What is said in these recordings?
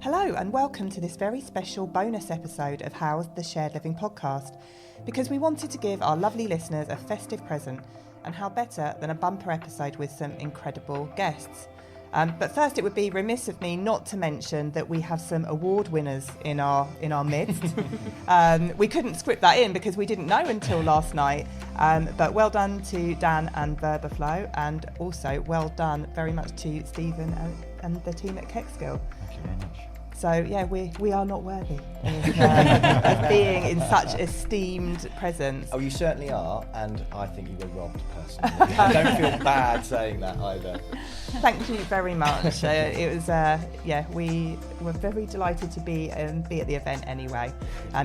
Hello and welcome to this very special bonus episode of How's the Shared Living podcast, because we wanted to give our lovely listeners a festive present, and how better than a bumper episode with some incredible guests. But first, it would be remiss of me not to mention that we have some award winners in our midst. We couldn't script that in because we didn't know until last night. But well done to Dan and Verbaflow, and also well done very much to Stephen and the team at Kexgill. Thank you very much. So yeah, we are not worthy of being in such esteemed presence. Oh, you certainly are, and I think you were robbed personally. I don't feel bad saying that either. Thank you very much. It was we were very delighted to be at the event anyway,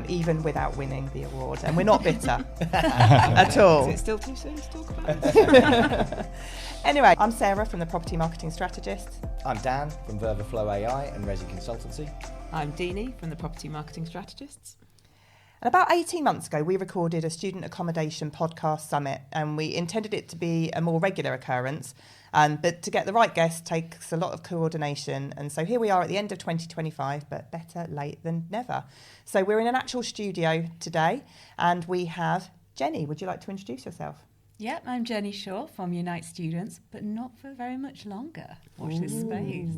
even without winning the award, and we're not bitter at all. Is it still too soon to talk about it? Anyway, I'm Sarah from the Property Marketing Strategist. I'm Dan from Verbaflow AI and Resi Consultancy. I'm Deenie from the Property Marketing Strategists. And about 18 months ago, we recorded a student accommodation podcast summit, and we intended it to be a more regular occurrence. But to get the right guest takes a lot of coordination. And so here we are at the end of 2025, but better late than never. So we're in an actual studio today, and we have Jenny. Would you like to introduce yourself? Yep, I'm Jenny Shaw from Unite Students, but not for very much longer. Watch this space.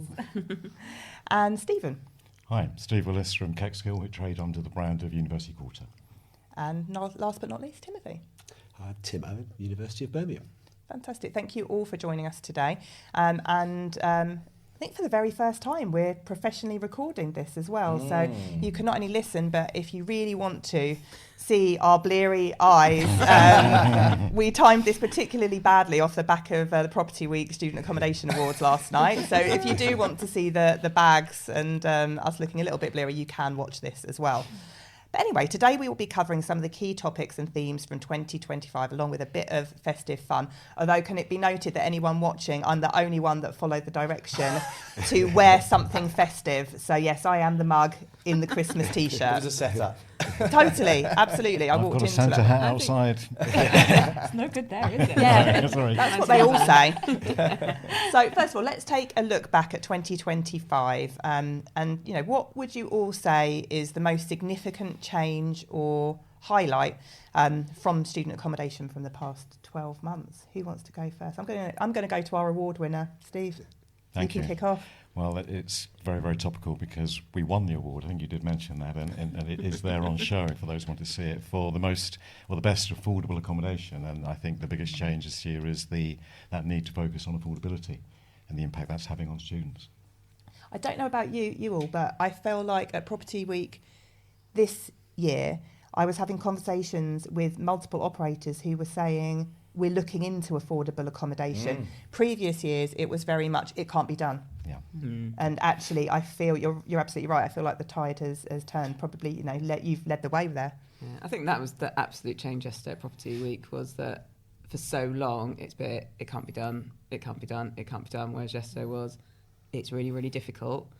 And Stephen. Hi, Steve Willis from Kexgill. We trade under the brand of University Quarter. And last but not least, Timothy. Hi, Tim Owen, University of Birmingham. Fantastic. Thank you all for joining us today. I think for the very first time, we're professionally recording this as well. So you can not only listen, but if you really want to see our bleary eyes, we timed this particularly badly off the back of the Property Week Student Accommodation Awards last night. So if you do want to see the bags and us looking a little bit bleary, you can watch this as well. But anyway, today we will be covering some of the key topics and themes from 2025, along with a bit of festive fun. Although, can it be noted that anyone watching, I'm the only one that followed the direction to wear something festive. So yes, I am the mug in the Christmas T-shirt. It was a setup. Totally, absolutely. I've got a Santa hat outside. It's no good there, is it? Yeah, Sorry. that's what they all say. So first of all, let's take a look back at 2025. And you know, what would you all say is the most significant change or highlight from student accommodation from the past 12 months? Who wants to go first? I'm going to go to our award winner, Steve. Thank you you. can kick off. Well, it's very, very topical because we won the award. I think you did mention that, and it is there on show for those who want to see it, for the best affordable accommodation. And I think the biggest change this year is that need to focus on affordability and the impact that's having on students. I don't know about you all, but I feel like at Property Week this year, I was having conversations with multiple operators who were saying, we're looking into affordable accommodation. Previous years, it was very much, it can't be done. Yeah. And actually, I feel you're absolutely right. I feel like the tide has turned. Probably, you've led the way there. Yeah, I think that was the absolute change yesterday at Property Week, was that for so long it's been, it can't be done, it can't be done, it can't be done, whereas yesterday was, it's really, really difficult,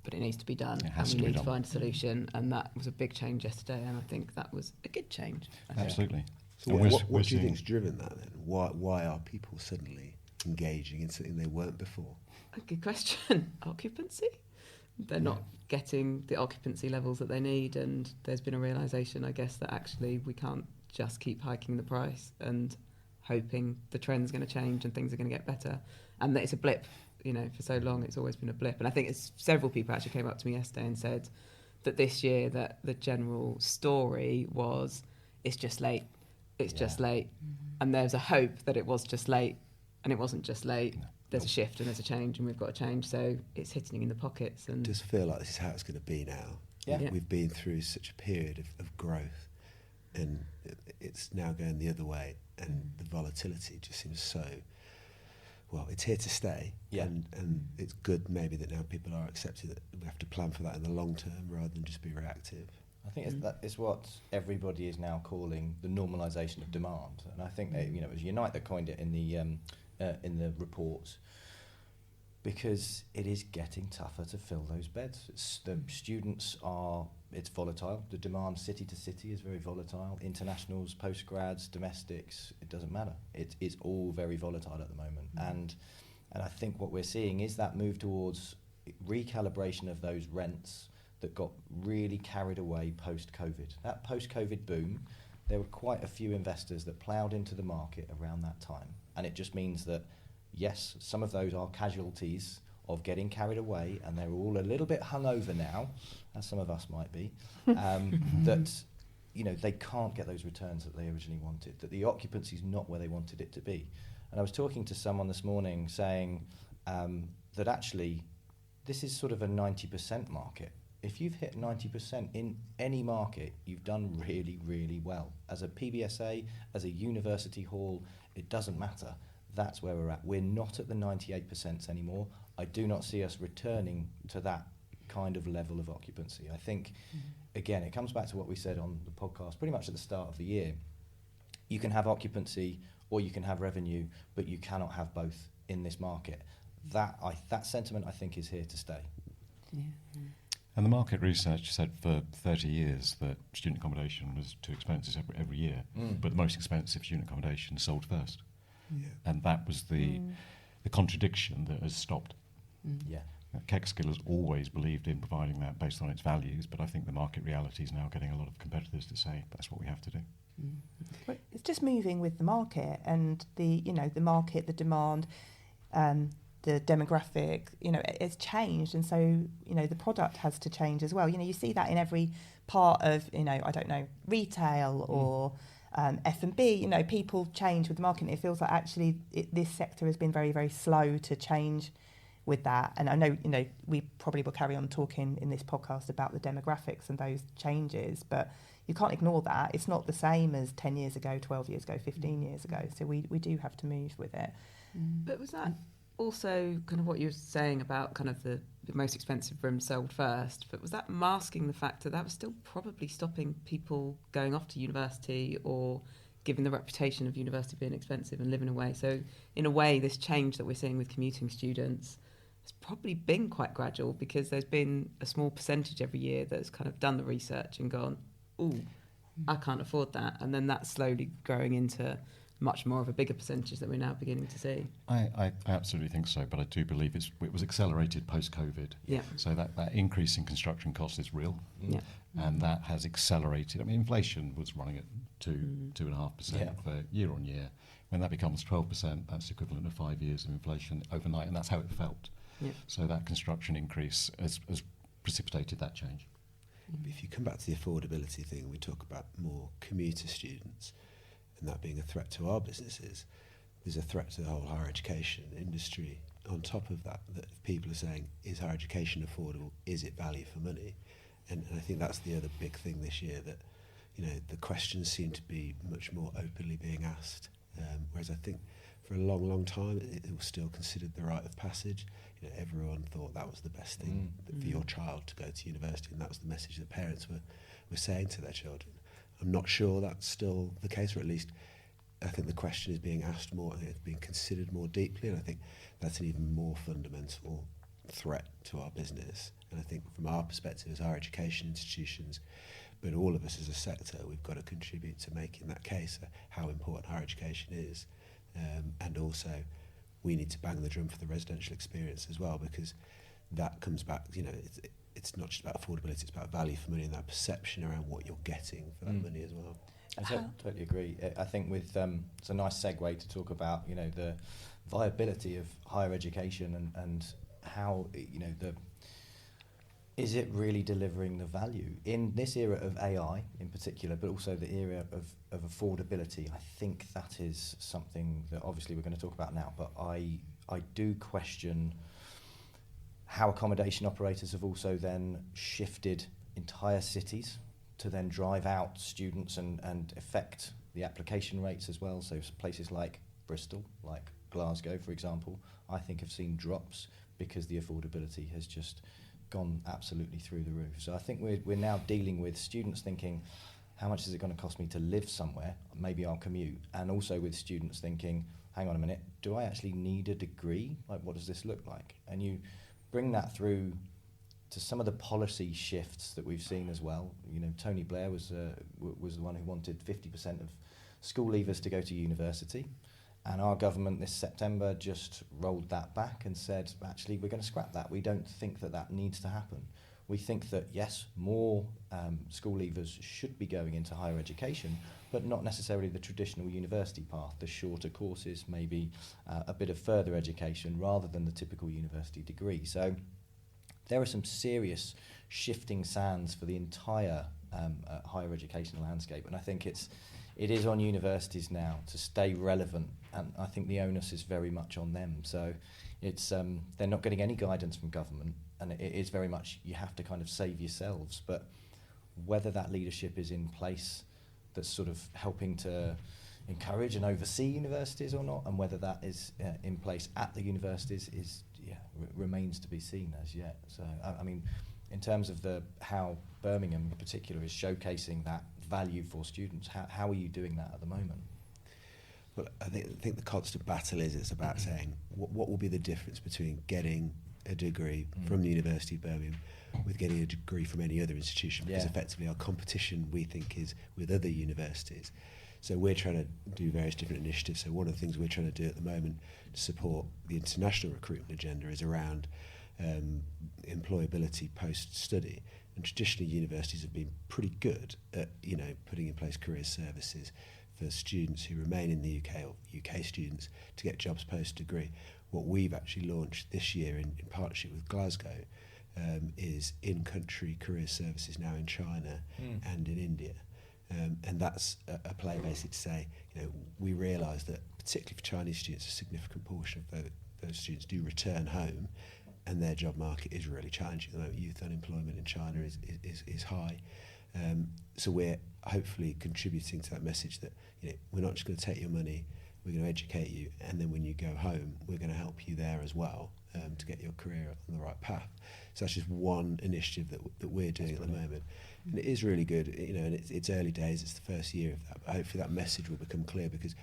but it needs to be done, and we need to find a solution. And that was a big change yesterday, and I think that was a good change. Absolutely. So what do you think's driven that then? Why are people suddenly engaging in something they weren't before? A good question. Occupancy. They're not getting the occupancy levels that they need, and there's been a realisation, I guess, that actually we can't just keep hiking the price and hoping the trend's going to change and things are going to get better, and that it's a blip. You know, for so long it's always been a blip. And I think several people actually came up to me yesterday and said that this year that the general story was, it's just late. It's just late. And there's a hope that it was just late, and it wasn't just late. No. There's a shift and there's a change, and we've got to change. So it's hitting in the pockets. And it does feel like this is how it's going to be now. Yeah. We've been through such a period of growth, and it's now going the other way. And the volatility just seems so, well, it's here to stay. Yeah. And it's good maybe that now people are accepting that we have to plan for that in the long term rather than just be reactive. I think it's what everybody is now calling the normalisation of demand, and I think that, it was Unite that coined it in the report, because it is getting tougher to fill those beds. The students it's volatile. The demand city to city is very volatile. Internationals, postgrads, domestics, it doesn't matter. It is all very volatile at the moment, and I think what we're seeing is that move towards recalibration of those rents that got really carried away post-COVID. That post-COVID boom, there were quite a few investors that ploughed into the market around that time. And it just means that, yes, some of those are casualties of getting carried away, and they're all a little bit hungover now, as some of us might be, that they can't get those returns that they originally wanted, that the occupancy is not where they wanted it to be. And I was talking to someone this morning saying that actually this is sort of a 90% market. If you've hit 90% in any market, you've done really, really well. As a PBSA, as a university hall, it doesn't matter. That's where we're at. We're not at the 98% anymore. I do not see us returning to that kind of level of occupancy. I think, again, it comes back to what we said on the podcast pretty much at the start of the year. You can have occupancy or you can have revenue, but you cannot have both in this market. That sentiment, I think, is here to stay. Yeah. And the market research said for 30 years that student accommodation was too expensive every year, but the most expensive student accommodation sold first. Yeah. And that was the contradiction that has stopped. Yeah. Kexgill has always believed in providing that based on its values, but I think the market reality is now getting a lot of competitors to say that's what we have to do. Well, it's just moving with the market and the market, the demand, the demographic, it's changed. And so, the product has to change as well. You see that in every part of, retail or F&B, people change with the market. And it feels like actually this sector has been very, very slow to change with that. And I know, we probably will carry on talking in this podcast about the demographics and those changes, but you can't ignore that. It's not the same as 10 years ago, 12 years ago, 15 years ago. So we do have to move with it. But was that also kind of what you were saying about kind of the most expensive rooms sold first, but was that masking the fact that was still probably stopping people going off to university or giving the reputation of university being expensive and living away? So in a way, this change that we're seeing with commuting students has probably been quite gradual, because there's been a small percentage every year that's kind of done the research and gone, ooh, I can't afford that. And then that's slowly growing into much more of a bigger percentage that we're now beginning to see. I absolutely think so, but I do believe it was accelerated post-COVID. Yeah. So that increase in construction costs is real, and that has accelerated. I mean, inflation was running at 2.5% for year on year. When that becomes 12%, that's equivalent to 5 years of inflation overnight, and that's how it felt. Yeah. So that construction increase has precipitated that change. If you come back to the affordability thing, we talk about more commuter students, and that being a threat to our businesses. There's a threat to the whole higher education industry on top of that if people are saying, is higher education affordable? Is it value for money? And I think that's the other big thing this year, that the questions seem to be much more openly being asked, whereas I think for a long, long time it was still considered the rite of passage. Everyone thought that was the best thing for your child to go to university, and that was the message that parents were saying to their children. I'm not sure that's still the case, or at least I think the question is being asked more and it's being considered more deeply, and I think that's an even more fundamental threat to our business. And I think from our perspective as higher education institutions, but all of us as a sector, we've got to contribute to making that case how important higher education is, and also we need to bang the drum for the residential experience as well, because that comes back, it's not just about affordability, it's about value for money and that perception around what you're getting for that money as well. I totally agree. I think it's a nice segue to talk about, the viability of higher education and how, is it really delivering the value in this era of AI in particular, but also the era of affordability? I think that is something that obviously we're going to talk about now, but I do question how accommodation operators have also then shifted entire cities to then drive out students and affect the application rates as well. So places like Bristol, like Glasgow, for example, I think have seen drops because the affordability has just gone absolutely through the roof. So I think we're now dealing with students thinking, how much is it going to cost me to live somewhere? Maybe I'll commute. And also with students thinking, hang on a minute, do I actually need a degree? Like, what does this look like? And you bring that through to some of the policy shifts that we've seen as well. Tony Blair was the one who wanted 50% of school leavers to go to university, And our government this September just rolled that back and said, actually, we're going to scrap that. We don't think that that needs to happen. We think that, yes, more school leavers should be going into higher education, but not necessarily the traditional university path, the shorter courses, maybe a bit of further education rather than the typical university degree. So there are some serious shifting sands for the entire higher education landscape, and I think it is on universities now to stay relevant, and I think the onus is very much on them. So it's they're not getting any guidance from government, and it is very much you have to kind of save yourselves. But whether that leadership is in place that's sort of helping to encourage and oversee universities or not, and whether that is in place at the universities is remains to be seen as yet. So I mean, in terms of how Birmingham in particular is showcasing that value for students, how are you doing that at the moment? Well, I think the constant battle is about saying what will be the difference between getting a degree from the University of Birmingham with getting a degree from any other institution, because effectively our competition, we think, is with other universities. So we're trying to do various different initiatives. So one of the things we're trying to do at the moment to support the international recruitment agenda is around employability post-study. And traditionally universities have been pretty good at, putting in place career services for students who remain in the UK or UK students to get jobs post-degree. What we've actually launched this year in partnership with Glasgow is in-country career services now in China and in India. And that's a play basically to say, we realise that particularly for Chinese students, a significant portion of those students do return home, and their job market is really challenging at the moment. Youth unemployment in China is high. So we're hopefully contributing to that message that we're not just going to take your money, we're going to educate you, and then when you go home, we're going to help you there as well to get your career on the right path. So that's just one initiative that we're doing at the moment. And it is really good, and it's early days, it's the first year of that, but hopefully that message will become clear, because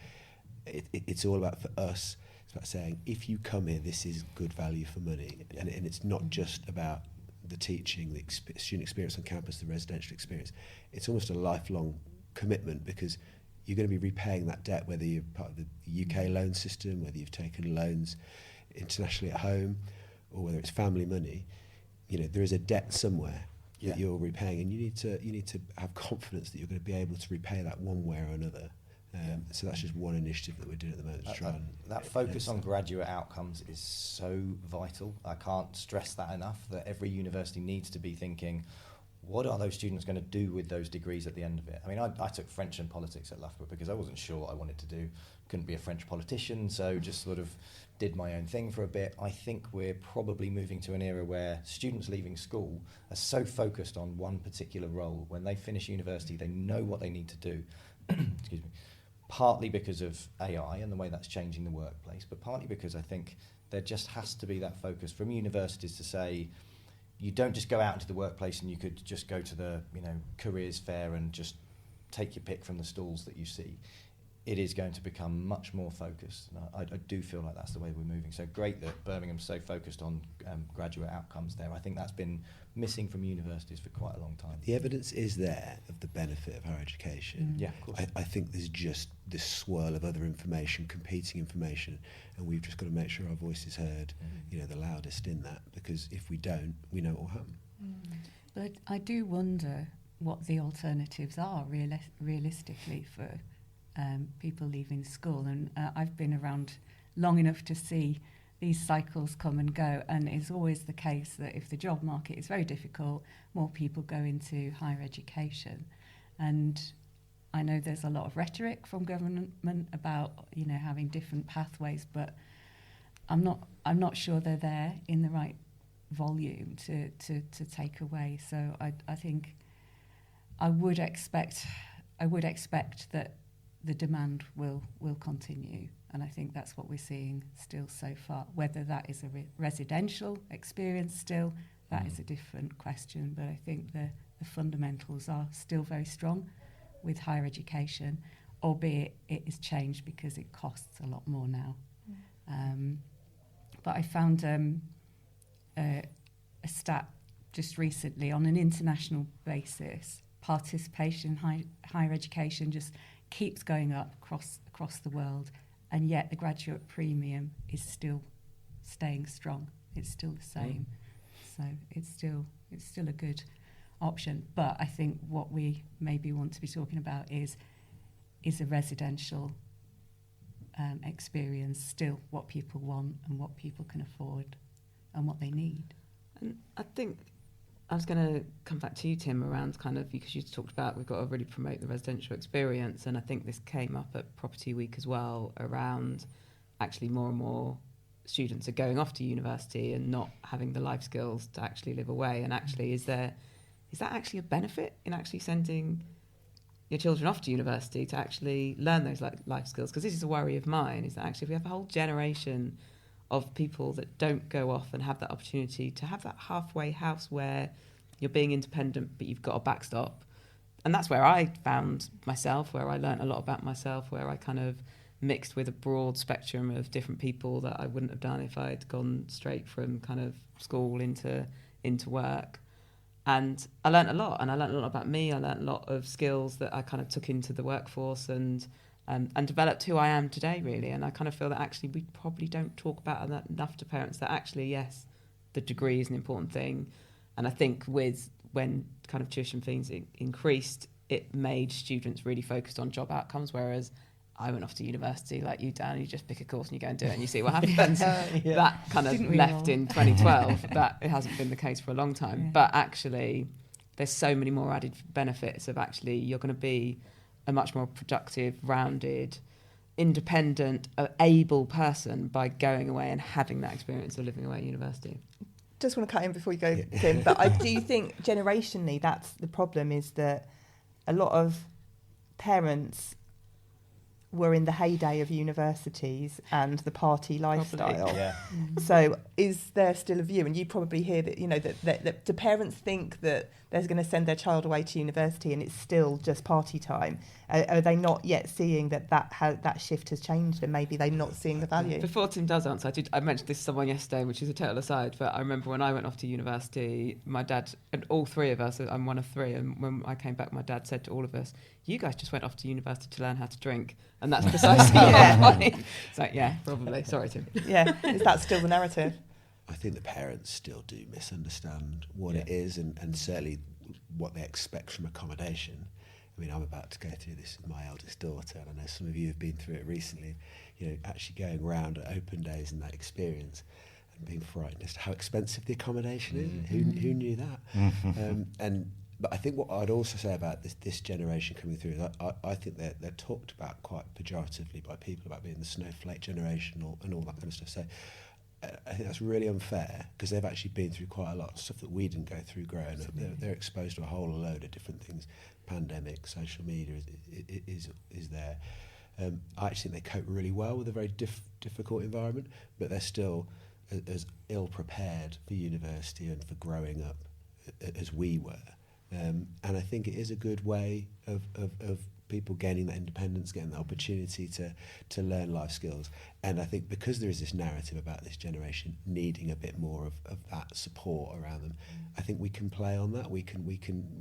it's all about, for us, it's about saying, if you come here, this is good value for money. And it's not just about the teaching, the student experience on campus, the residential experience. It's almost a lifelong commitment, because you're going to be repaying that debt, whether you're part of the UK loan system, whether you've taken loans internationally at home, or whether it's family money. There is a debt somewhere that you're repaying, and you need to have confidence that you're going to be able to repay that one way or another. So that's just one initiative that we're doing at the moment to try that focus on graduate outcomes is so vital. I can't stress that enough, that every university needs to be thinking, what are those students going to do with those degrees at the end of it? I mean, I took French and politics at Loughborough because I wasn't sure what I wanted to do. Couldn't be a French politician, so just sort of did my own thing for a bit. I think we're probably moving to an era where students leaving school are so focused on one particular role. When they finish university, they know what they need to do. Excuse me. Partly because of AI and the way that's changing the workplace, but partly because I think there just has to be that focus from universities to say, you don't just go out into the workplace and you could just go to the careers fair and just take your pick from the stalls that you see. It is going to become much more focused. And I do feel like that's the way we're moving. So great that Birmingham's so focused on graduate outcomes there. I think that's been missing from universities for quite a long time. The evidence is there of the benefit of higher education. Yeah, of course. I think there's just this swirl of other information, competing information, and we've just got to make sure our voice is heard, the loudest in that, because if we don't, we know what will happen. But I do wonder what the alternatives are realistically for people leaving school, and I've been around long enough to see these cycles come and go, and it's always the case that if the job market is very difficult, more people go into higher education. And I know there's a lot of rhetoric from government about having different pathways, but I'm not sure they're there in the right volume to take away. So I think I would expect that the demand will continue, and I think that's what we're seeing still so far. Whether that is a residential experience still, that is a different question, but I think the fundamentals are still very strong with higher education, albeit it is changed because it costs a lot more now. But I found a stat just recently on an international basis. Participation in higher education just keeps going up across the world, and yet the graduate premium is still staying strong. It's still the same. So it's still a good option. But I think what we maybe want to be talking about is a residential experience still what people want and what people can afford and what they need. And I think I was going to come back to you, Tim, around kind of, because you talked about we've got to really promote the residential experience, and I think this came up at Property Week as well, around actually more and more students are going off to university and not having the life skills to actually live away. And actually, is that actually a benefit in actually sending your children off to university to actually learn those life skills? Because this is a worry of mine, is that actually if we have a whole generation of people that don't go off and have that opportunity to have that halfway house where you're being independent but you've got a backstop. And that's where I found myself, where I learnt a lot about myself, where I kind of mixed with a broad spectrum of different people that I wouldn't have done if I'd gone straight from kind of school into work. And I learnt a lot, and I learnt a lot about me. I learnt a lot of skills that I kind of took into the workforce and developed who I am today, really. And I kind of feel that actually we probably don't talk about that enough to parents, that actually, yes, the degree is an important thing. And I think when kind of tuition fees increased, it made students really focused on job outcomes, whereas I went off to university like you, Dan, you just pick a course and you go and do it and you see what happens. That kind of left in 2012. That it hasn't been the case for a long time. Yeah. But actually, there's so many more added benefits of actually you're going to be a much more productive, rounded, independent, able person by going away and having that experience of living away at university. Just want to cut in before you go, Tim, but I do think generationally that's the problem, is that a lot of parents were in the heyday of universities and the party lifestyle. Yeah. So is there still a view, and you probably hear that, you know, that do parents think that they're going to send their child away to university and it's still just party time? Are they not yet seeing that shift has changed, and maybe they're not seeing the value? Before Tim does answer, I mentioned this to someone yesterday, which is a total aside, but I remember when I went off to university, my dad, and all three of us, I'm one of three, and when I came back, my dad said to all of us, you guys just went off to university to learn how to drink. And that's precisely what It's like, yeah, probably. Sorry, Tim. Yeah, is that still the narrative? I think the parents still do misunderstand what it is, and certainly what they expect from accommodation. I mean, I'm about to go through this with my eldest daughter, and I know some of you have been through it recently, you know, actually going around at open days and that experience and being frightened as to how expensive the accommodation is. Who knew that? But I think what I'd also say about this generation coming through is I think they're talked about quite pejoratively by people about being the snowflake generation and all that kind of stuff. So I think that's really unfair, because they've actually been through quite a lot of stuff that we didn't go through growing up. They're exposed to a whole load of different things. Pandemic, social media is there. I actually think they cope really well with a very difficult environment, but they're still as ill prepared for university and for growing up as we were. And I think it is a good way of people gaining that independence, getting the opportunity to learn life skills. And I think because there is this narrative about this generation needing a bit more of that support around them, I think we can play on that. We can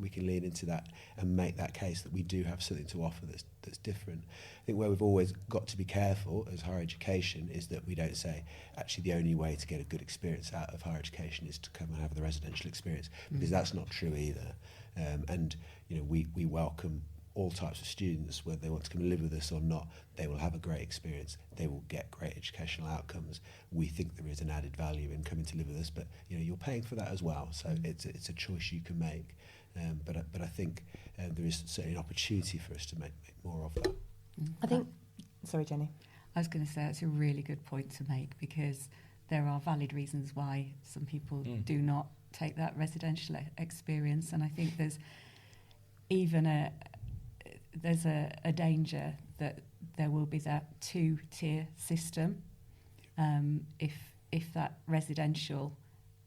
lean into that and make that case that we do have something to offer that's different. I think where we've always got to be careful as higher education is that we don't say actually the only way to get a good experience out of higher education is to come and have the residential experience, because that's not true either. And you know, we welcome all types of students, whether they want to come and live with us or not. They will have a great experience. They will get great educational outcomes. We think there is an added value in coming to live with us, but you know, you're paying for that as well. So it's a choice you can make. But I think there is certainly an opportunity for us to make more of that. I think. Sorry, Jenny. I was going to say that's a really good point to make, because there are valid reasons why some people do not take that residential experience, and I think there's even a danger that there will be that two-tier system if that residential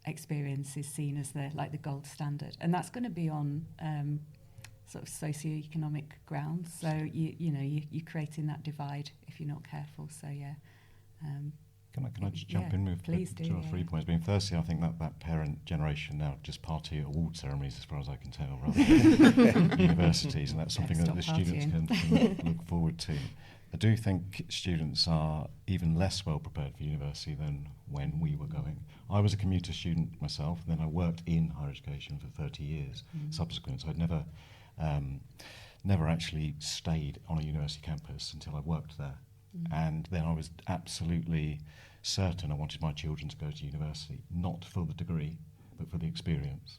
experience is seen as the gold standard, and that's going to be on sort of socioeconomic grounds. So you're creating that divide if you're not careful. So yeah. Can I just jump in with 2 or 3 points? I mean, firstly, I think that parent generation now just party at award ceremonies, as far as I can tell, rather than universities, and that's something that the students can look forward to. I do think students are even less well prepared for university than when we were going. I was a commuter student myself, and then I worked in higher education for 30 years subsequent. So I'd never actually stayed on a university campus until I worked there. And then I was absolutely certain I wanted my children to go to university, not for the degree, but for the experience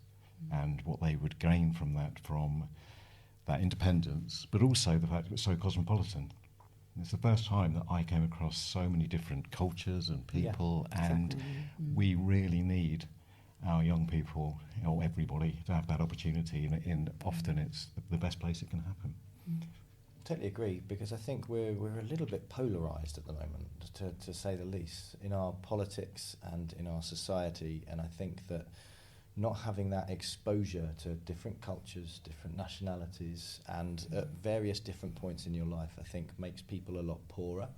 and what they would gain from that independence, but also the fact it was so cosmopolitan. It's the first time that I came across so many different cultures and people, and we really need our young people, or everybody, to have that opportunity. And often it's the best place it can happen. Totally agree, because I think we're a little bit polarised at the moment, to say the least, in our politics and in our society. And I think that not having that exposure to different cultures, different nationalities, and at various different points in your life, I think makes people a lot poorer.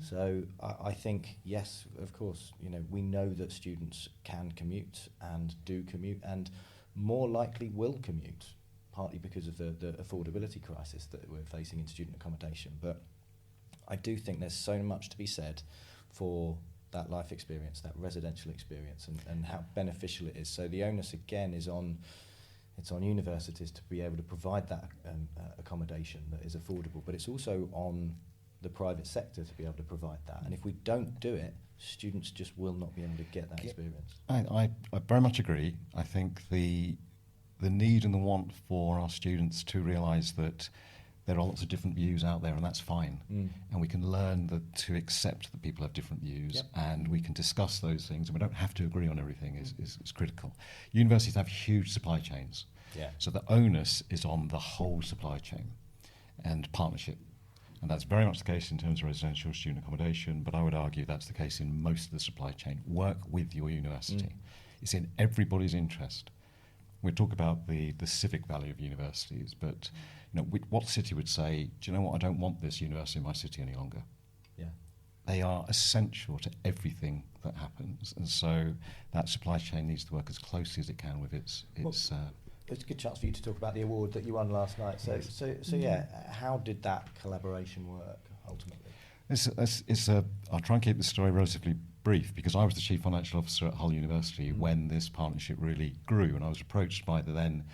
So I think, yes, of course, we know that students can commute and do commute, and more likely will commute, partly because of the affordability crisis that we're facing in student accommodation. But I do think there's so much to be said for that life experience, that residential experience, and how beneficial it is. So the onus again is on universities to be able to provide that accommodation that is affordable, but it's also on the private sector to be able to provide that. And if we don't do it, students just will not be able to get that experience. I very much agree. I think the need and the want for our students to realise that there are lots of different views out there, and that's fine. And we can learn to accept that people have different views, and we can discuss those things, and we don't have to agree on everything is critical. Universities have huge supply chains, so the onus is on the whole supply chain and partnership. And that's very much the case in terms of residential student accommodation, but I would argue that's the case in most of the supply chain. Work with your university. It's in everybody's interest. We talk about the civic value of universities, but what city would say, do you know what, I don't want this university in my city any longer? Yeah. They are essential to everything that happens, and so that supply chain needs to work as closely as it can with its it's a good chance for you to talk about the award that you won last night. So yeah, how did that collaboration work ultimately? I'll try and keep the story relatively brief, because I was the Chief Financial Officer at Hull University when this partnership really grew, and I was approached by the then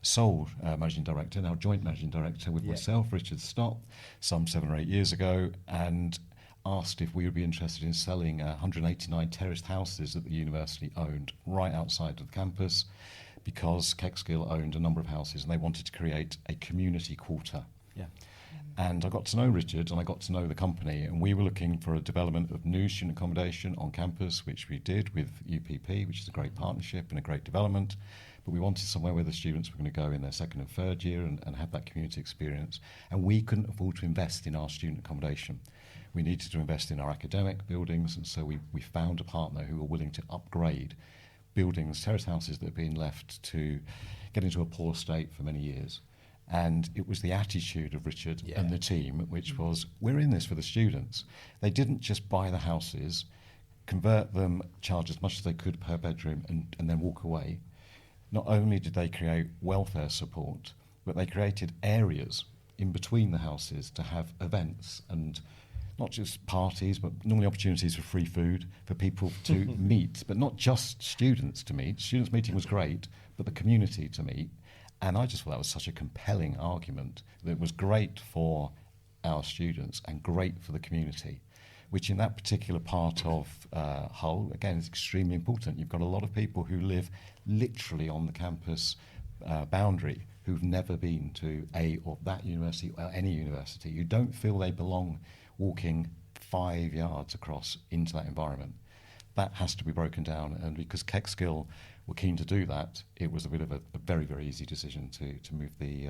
sole Managing Director, now Joint Managing Director with myself, Richard Stott, some 7 or 8 years ago, and asked if we would be interested in selling 189 terraced houses that the university owned right outside of the campus, because Kexgill owned a number of houses and they wanted to create a community quarter. And I got to know Richard and I got to know the company, and we were looking for a development of new student accommodation on campus, which we did with UPP, which is a great partnership and a great development. But we wanted somewhere where the students were going to go in their second and third year and have that community experience. And we couldn't afford to invest in our student accommodation. We needed to invest in our academic buildings, and so we found a partner who were willing to upgrade buildings, terrace houses that had been left to get into a poor state for many years. And it was the attitude of Richard and the team, which was, we're in this for the students. They didn't just buy the houses, convert them, charge as much as they could per bedroom, and then walk away. Not only did they create welfare support, but they created areas in between the houses to have events, and not just parties, but normally opportunities for free food, for people to meet, but not just students to meet. Students meeting was great, but the community to meet. And I just thought that was such a compelling argument that it was great for our students and great for the community, which in that particular part of Hull, again, is extremely important. You've got a lot of people who live literally on the campus boundary who've never been to that university or any university, who don't feel they belong walking 5 yards across into that environment. That has to be broken down, and because Kexgill were keen to do that, it was a bit of a very, very easy decision to move the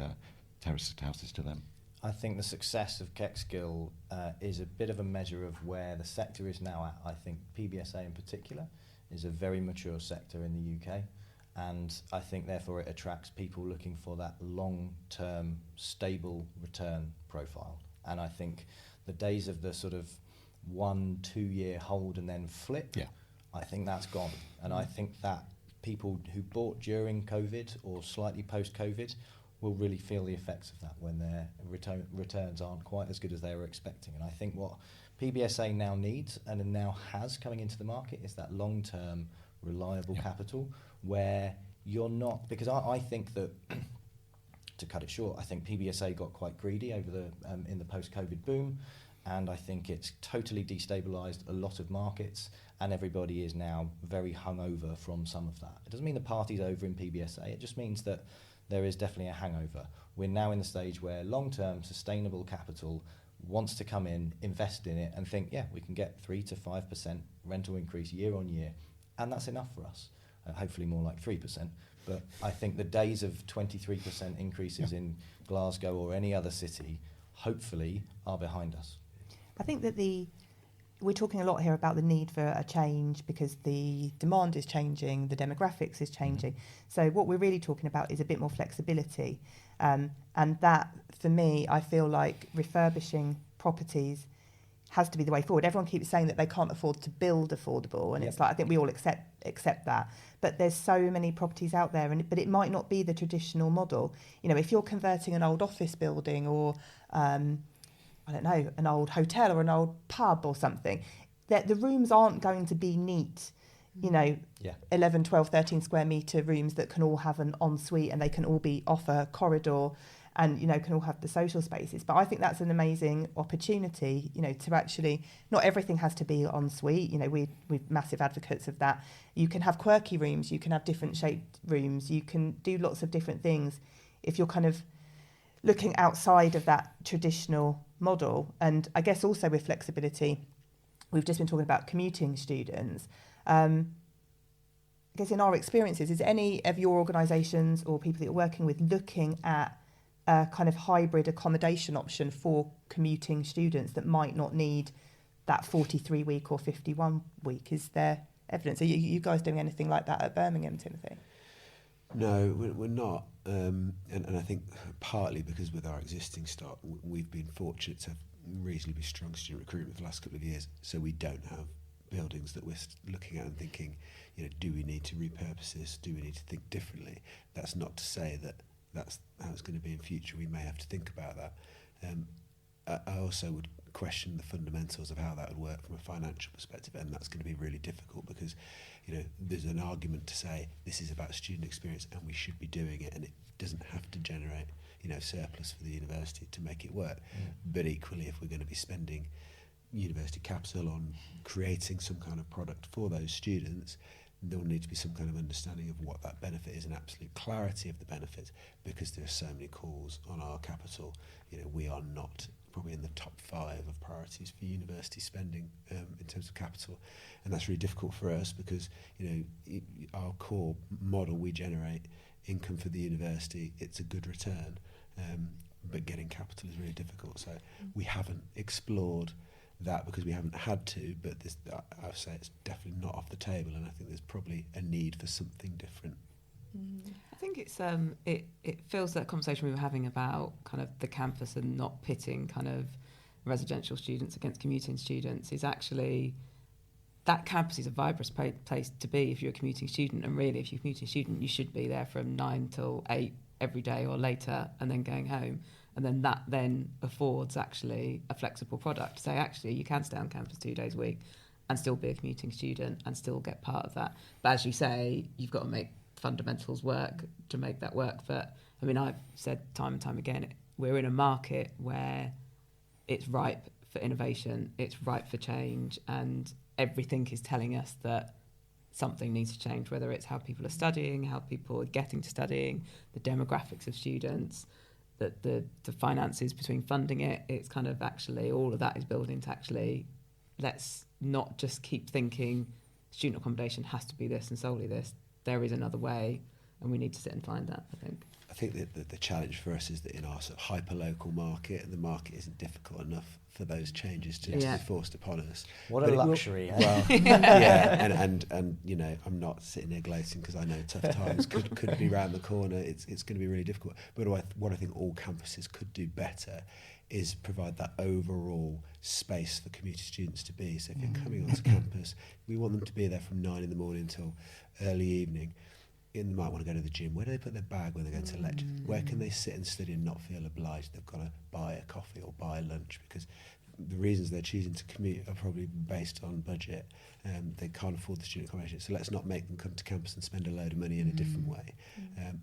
terraced houses to them. I think the success of Kexgill is a bit of a measure of where the sector is now at. I think PBSA in particular is a very mature sector in the UK, and I think therefore it attracts people looking for that long-term, stable return profile. And I think the days of the sort of 1-2 year hold and then flip, I think that's gone. And I think that people who bought during COVID or slightly post-COVID will really feel the effects of that when their returns aren't quite as good as they were expecting. And I think what PBSA now needs and now has coming into the market is that long-term reliable capital where you're not, because I think that to cut it short, I think PBSA got quite greedy over the in the post-COVID boom, and I think it's totally destabilised a lot of markets, and everybody is now very hungover from some of that. It doesn't mean the party's over in PBSA, it just means that there is definitely a hangover. We're now in the stage where long-term sustainable capital wants to come in, invest in it, and think, yeah, we can get 3 to 5% rental increase year on year, and that's enough for us. Hopefully more like 3%. But I think the days of 23% increases in Glasgow or any other city, hopefully, are behind us. I think that we're talking a lot here about the need for a change because the demand is changing, the demographics is changing. So what we're really talking about is a bit more flexibility. And that, for me, I feel like refurbishing properties has to be the way forward. Everyone keeps saying that they can't afford to build affordable, and it's like, I think we all accept that. But there's so many properties out there, but it might not be the traditional model. You know, if you're converting an old office building or, I don't know, an old hotel or an old pub or something, that the rooms aren't going to be neat, 11, 12, 13 square metre rooms that can all have an ensuite and they can all be off a corridor and, can all have the social spaces. But I think that's an amazing opportunity, to actually, not everything has to be ensuite. We're massive advocates of that. You can have quirky rooms, you can have different shaped rooms, you can do lots of different things if you're kind of looking outside of that traditional model. And I guess also with flexibility, we've just been talking about commuting students. I guess in our experiences, is any of your organisations or people that you're working with looking at a kind of hybrid accommodation option for commuting students that might not need that 43-week or 51-week? Is there evidence? Are you guys doing anything like that at Birmingham, Timothy? No, we're not. And I think partly because with our existing stock, we've been fortunate to have reasonably strong student recruitment for the last couple of years, so we don't have buildings that we're looking at and thinking, do we need to repurpose this? Do we need to think differently? That's not to say that that's how it's going to be in future. We may have to think about that. I also would question the fundamentals of how that would work from a financial perspective, and that's going to be really difficult because, there's an argument to say this is about student experience and we should be doing it, and it doesn't have to generate, surplus for the university to make it work. But equally, if we're going to be spending university capital on creating some kind of product for those students, there will need to be some kind of understanding of what that benefit is and absolute clarity of the benefit, because there are so many calls on our capital. We are not probably in the top 5 of priorities for university spending in terms of capital, and that's really difficult for us because our core model, we generate income for the university, it's a good return, but getting capital is really difficult. So we haven't explored that because we haven't had to, but this, I would say it's definitely not off the table, and I think there's probably a need for something different. I think it's it feels that conversation we were having about kind of the campus and not pitting kind of residential students against commuting students is actually that campus is a vibrant place to be if you're a commuting student, and really if you're a commuting student you should be there from 9 till 8 every day or later and then going home. And then that then affords actually a flexible product. So actually you can stay on campus 2 days a week and still be a commuting student and still get part of that. But as you say, you've got to make fundamentals work to make that work. But I mean, I've said time and time again, we're in a market where it's ripe for innovation, it's ripe for change, and everything is telling us that something needs to change, whether it's how people are studying, how people are getting to studying, the demographics of students, that the finances between funding it, it's kind of actually all of that is building to actually let's not just keep thinking student accommodation has to be this and solely this. There is another way, and we need to sit and find that, I think. I think that the challenge for us is that in our sort of hyper-local market, the market isn't difficult enough for those changes to be forced upon us. What but a luxury. Well, yeah, and I'm not sitting there gloating because I know tough times could be round the corner. It's going to be really difficult. But what I think all campuses could do better is provide that overall space for commuter students to be. So if you're coming onto campus, we want them to be there from 9 in the morning till early evening. They might want to go to the gym. Where do they put their bag when they go to lecture? Where can they sit and study and not feel obliged they've got to buy a coffee or buy lunch? Because the reasons they're choosing to commute are probably based on budget. They can't afford the student accommodation, so let's not make them come to campus and spend a load of money in a different way.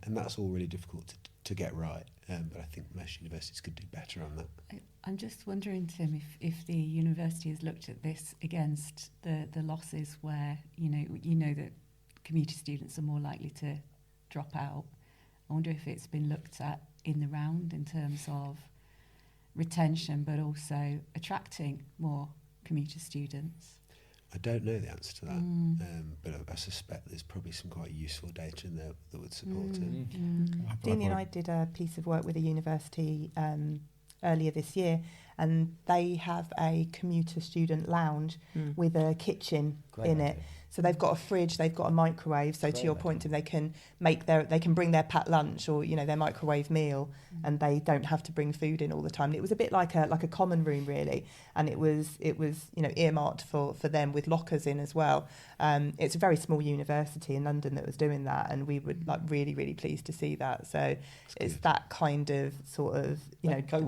And that's all really difficult to get right. But I think most universities could do better on that. I'm just wondering, Tim, if the university has looked at this against the losses where, you know that commuter students are more likely to drop out. I wonder if it's been looked at in the round in terms of retention, but also attracting more commuter students. I don't know the answer to that, but I suspect there's probably some quite useful data in there that would support it. Deenie and I did a piece of work with a university earlier this year, and they have a commuter student lounge with a kitchen in it. So they've got a fridge, they've got a microwave. So to your point, they can bring their packed lunch or their microwave meal, and they don't have to bring food in all the time. And it was a bit like a common room really, and it was earmarked for them with lockers in as well. It's a very small university in London that was doing that, and we were really really pleased to see that. So it's that kind of sort of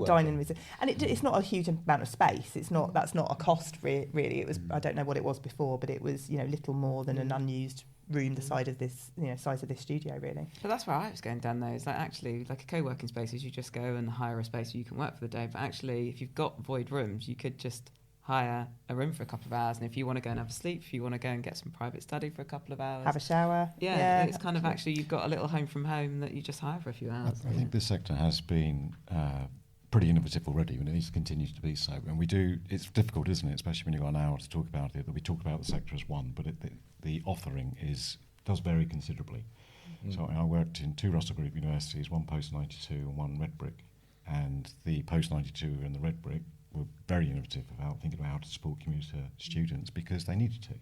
dining with, and it's not a huge amount of space. That's not a cost really. It was I don't know what it was before, but it was little more than an unused room the size of this studio really. But that's where I was going down though. It's like actually like a co-working space is you just go and hire a space where you can work for the day. But actually, if you've got void rooms, you could just hire a room for a couple of hours, and if you want to go and have a sleep, if you want to go and get some private study for a couple of hours, have a shower. Yeah, it's kind of actually you've got a little home from home that you just hire for a few hours. I think this sector has been pretty innovative already, and it needs to continue to be so. And we do, it's difficult, isn't it, especially when you've got an hour to talk about it, that we talk about the sector as one, but the authoring does vary considerably. So I worked in 2 Russell Group universities, one post-92 and one red brick, and the post-92 and the red brick were very innovative about thinking about how to support commuter students because they needed to.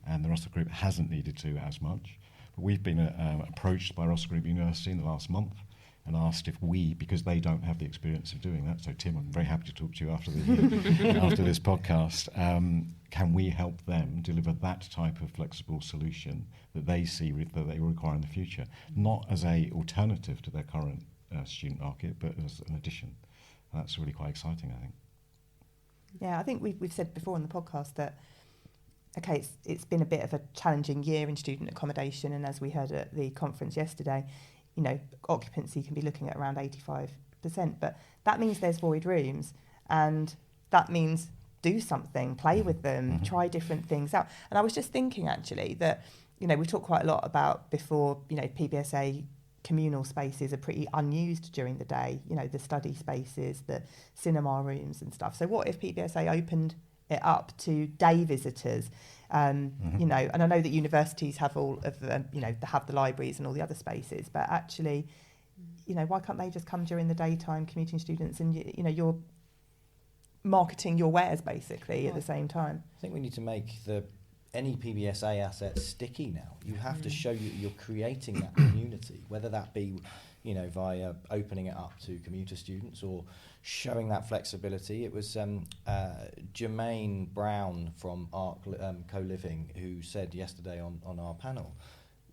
And the Russell Group hasn't needed to as much. But we've been approached by Russell Group University in the last month and asked if because they don't have the experience of doing that, so Tim, I'm very happy to talk to you after after this podcast, can we help them deliver that type of flexible solution that they see that they require in the future, not as a alternative to their current student market, but as an addition. And that's really quite exciting, I think. Yeah, I think we've said before on the podcast that it's been a bit of a challenging year in student accommodation, and as we heard at the conference yesterday, occupancy can be looking at around 85%, but that means there's void rooms, and that means do something, play with them, try different things out. And I was just thinking actually that, we've talked quite a lot about before, PBSA communal spaces are pretty unused during the day, the study spaces, the cinema rooms and stuff. So what if PBSA opened it up to day visitors? And I know that universities have all of them, they have the libraries and all the other spaces, but actually, why can't they just come during the daytime, commuting students, and you're marketing your wares basically at the same time? I think we need to make any PBSA asset sticky now. You have to show you're creating that community, whether that be via opening it up to commuter students or showing that flexibility. It was Jermaine Brown from ARC Co-Living who said yesterday on our panel,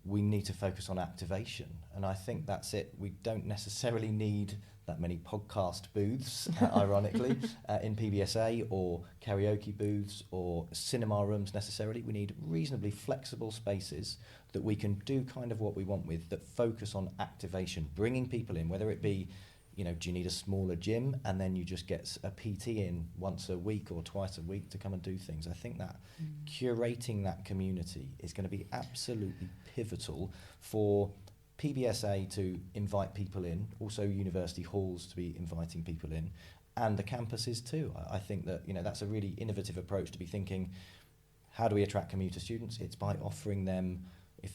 we need to focus on activation. And I think that's it. We don't necessarily need that many podcast booths, ironically, in PBSA or karaoke booths or cinema rooms necessarily. We need reasonably flexible spaces that we can do kind of what we want with, that focus on activation, bringing people in, whether it be, do you need a smaller gym and then you just get a PT in once a week or twice a week to come and do things. I think that curating that community is going to be absolutely pivotal for PBSA to invite people in, also university halls to be inviting people in, and the campuses too. I think that that's a really innovative approach to be thinking, how do we attract commuter students? It's by offering them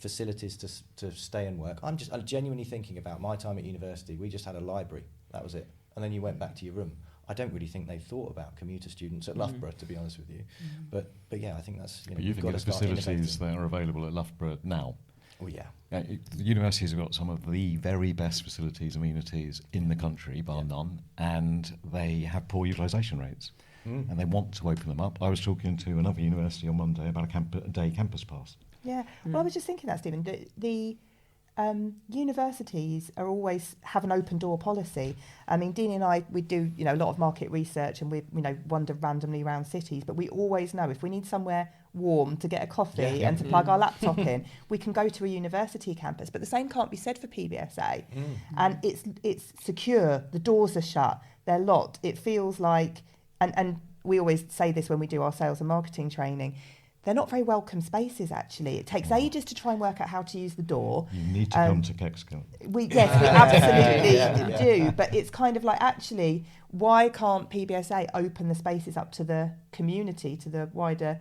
facilities to stay and work. I'm genuinely thinking about my time at university. We just had a library, that was it, and then you went back to your room. I don't really think they thought about commuter students at Loughborough, to be honest with you. But yeah, I think that's But you think of the facilities that are available at Loughborough now? Oh yeah. The universities have got some of the very best facilities, amenities in the country, bar none, and they have poor utilisation rates. And they want to open them up. I was talking to another university on Monday about a day campus pass. Yeah, well, I was just thinking that, Stephen. Universities are always have an open door policy. I mean, Deenie and I, we do, a lot of market research, and we, wander randomly around cities, but we always know if we need somewhere warm to get a coffee and to plug our laptop in, we can go to a university campus. But the same can't be said for PBSA. And it's secure. The doors are shut. They're locked. It feels like, and we always say this when we do our sales and marketing training, they're not very welcome spaces, actually. It takes ages to try and work out how to use the door. You need to come to Kexgill. We absolutely do. But it's kind of like, actually, why can't PBSA open the spaces up to the community, to the wider,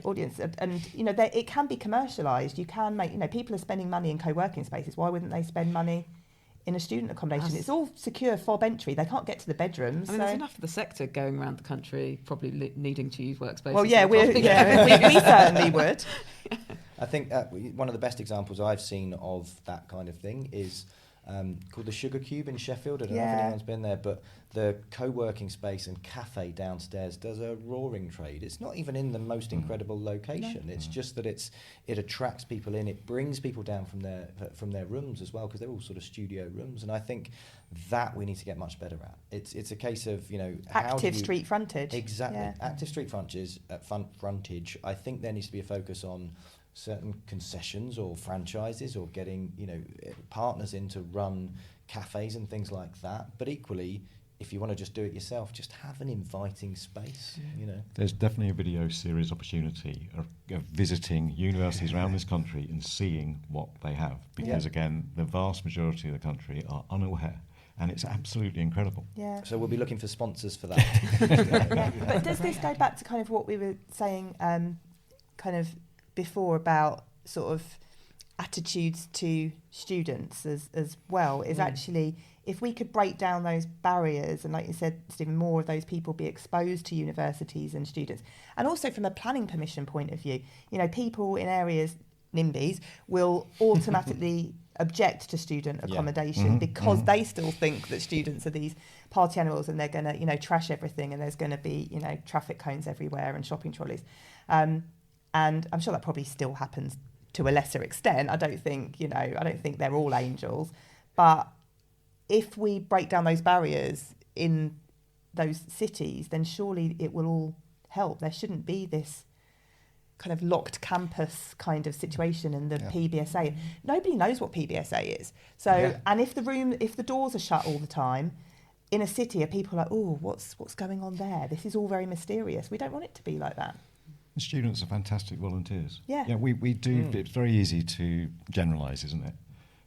audience? And it can be commercialised. You can make, people are spending money in co-working spaces. Why wouldn't they spend money in a student accommodation? It's all secure fob entry. They can't get to the bedrooms. I mean, there's enough of the sector going around the country probably needing to use workspaces. Well, yeah, we certainly would. I think one of the best examples I've seen of that kind of thing is called the Sugar Cube in Sheffield. I don't know if anyone's been there, but the co-working space and cafe downstairs does a roaring trade. It's not even in the most incredible location. No. It's just that it attracts people in. It brings people down from their rooms as well, because they're all sort of studio rooms. And I think that we need to get much better at. It's a case of active street frontage. Exactly, active street frontage. I think there needs to be a focus on certain concessions or franchises, or getting partners in to run cafes and things like that. But equally, if you want to just do it yourself, just have an inviting space. There's definitely a video series opportunity of visiting universities around this country and seeing what they have, because again, the vast majority of the country are unaware. And it's absolutely incredible. Yeah. So we'll be looking for sponsors for that. But does this go back to kind of what we were saying kind of before about sort of attitudes to students as well, is actually, if we could break down those barriers, and like you said, Stephen, more of those people be exposed to universities and students. And also from a planning permission point of view, people in areas, NIMBYs, will automatically object to student accommodation because they still think that students are these party animals, and they're going to, trash everything, and there's going to be, traffic cones everywhere and shopping trolleys. And I'm sure that probably still happens to a lesser extent. I don't think they're all angels. But if we break down those barriers in those cities, then surely it will all help. There shouldn't be this kind of locked campus kind of situation in the PBSA. Nobody knows what PBSA is. So, and if the doors are shut all the time, in a city, are people like, oh, what's going on there? This is all very mysterious. We don't want it to be like that. Students are fantastic volunteers. Yeah, we do. It's very easy to generalise, isn't it?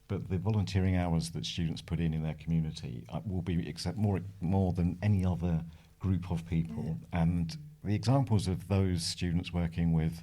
But the volunteering hours that students put in their community will be more than any other group of people. And the examples of those students working with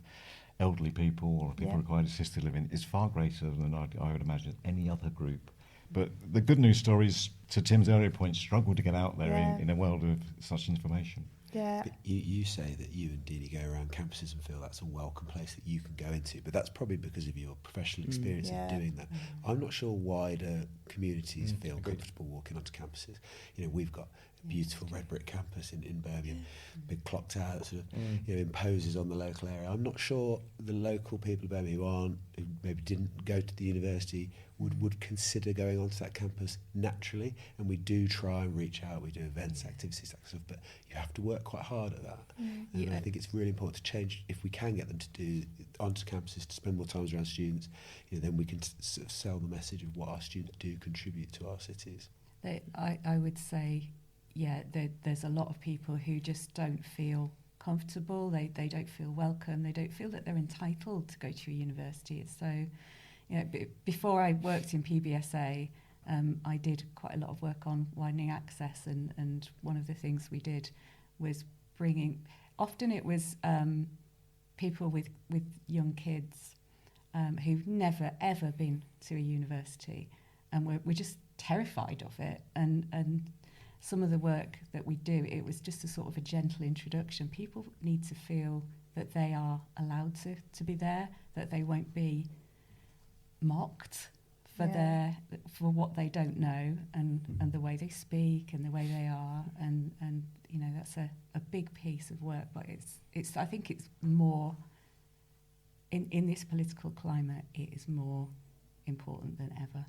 elderly people or people requiring assisted living is far greater than I would imagine any other group. But the good news stories, to Tim's earlier point, struggle to get out there in a world of such information. Yeah. But you say that you and Deenie go around campuses and feel that's a welcome place that you can go into, but that's probably because of your professional experience in doing that. I'm not sure wider communities feel comfortable walking onto campuses. We've got a beautiful red brick campus in Birmingham, big clock tower that sort of imposes on the local area. I'm not sure the local people of Birmingham who maybe didn't go to the university would consider going onto that campus naturally, and we do try and reach out. We do events, activities, that stuff, but you have to work quite hard at that. And I think it's really important to change, if we can get them to do onto campuses, to spend more time around students, then we can sort of sell the message of what our students do contribute to our cities. I would say, there's a lot of people who just don't feel comfortable, they don't feel welcome, they don't feel that they're entitled to go to a university. So, before I worked in PBSA, I did quite a lot of work on widening access, and one of the things we did was often it was people with young kids who've never ever been to a university, and we're just terrified of it, and some of the work that we do, it was just a sort of a gentle introduction. People need to feel that they are allowed to be there, that they won't be mocked for what they don't know, and the way they speak and the way they are, and that's a big piece of work. But it's I think it's more in this political climate, it is more important than ever.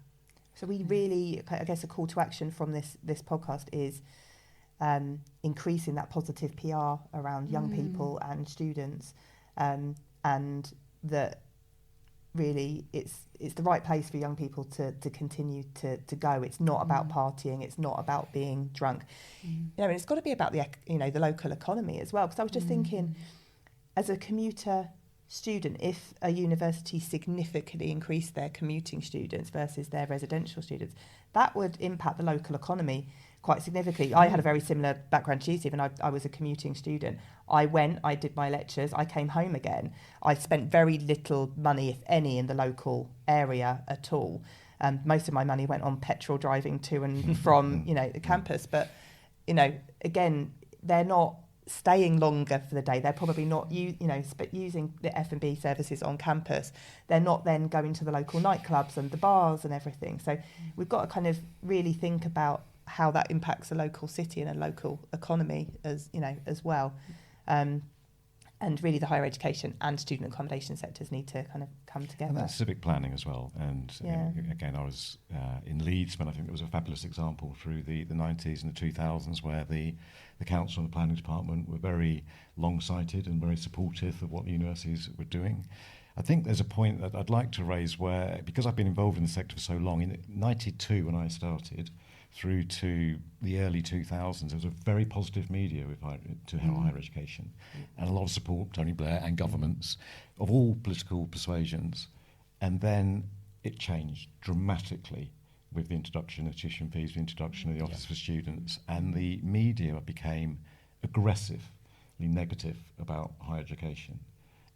So we really, I guess, a call to action from this podcast is increasing that positive PR around young people and students, and that really it's the right place for young people to continue to go. It's not about partying. It's not about being drunk. And it's got to be about the local economy as well. Because I was just thinking, as a commuter student, if a university significantly increased their commuting students versus their residential students, that would impact the local economy quite significantly. I had a very similar background to you, Stephen. I was a commuting student. I did my lectures, I came home again. I spent very little money, if any, in the local area at all. Most of my money went on petrol driving to and from, the campus. But, again, they're not staying longer for the day. They're probably not using the F&B services on campus. They're not then going to the local nightclubs and the bars and everything. So we've got to kind of really think about how that impacts a local city and a local economy as well. And really the higher education and student accommodation sectors need to kind of come together. And that's civic planning as well. And again, I was in Leeds, but I think there was a fabulous example through the 90s and the 2000s where the council and the planning department were very long-sighted and very supportive of what the universities were doing. I think there's a point that I'd like to raise where, because I've been involved in the sector for so long, in 92 when I started, through to the early 2000s, there was a very positive media to higher education, and a lot of support, Tony Blair and governments of all political persuasions. And then it changed dramatically with the introduction of tuition fees, the introduction of the Office for Students, and the media became aggressively negative about higher education.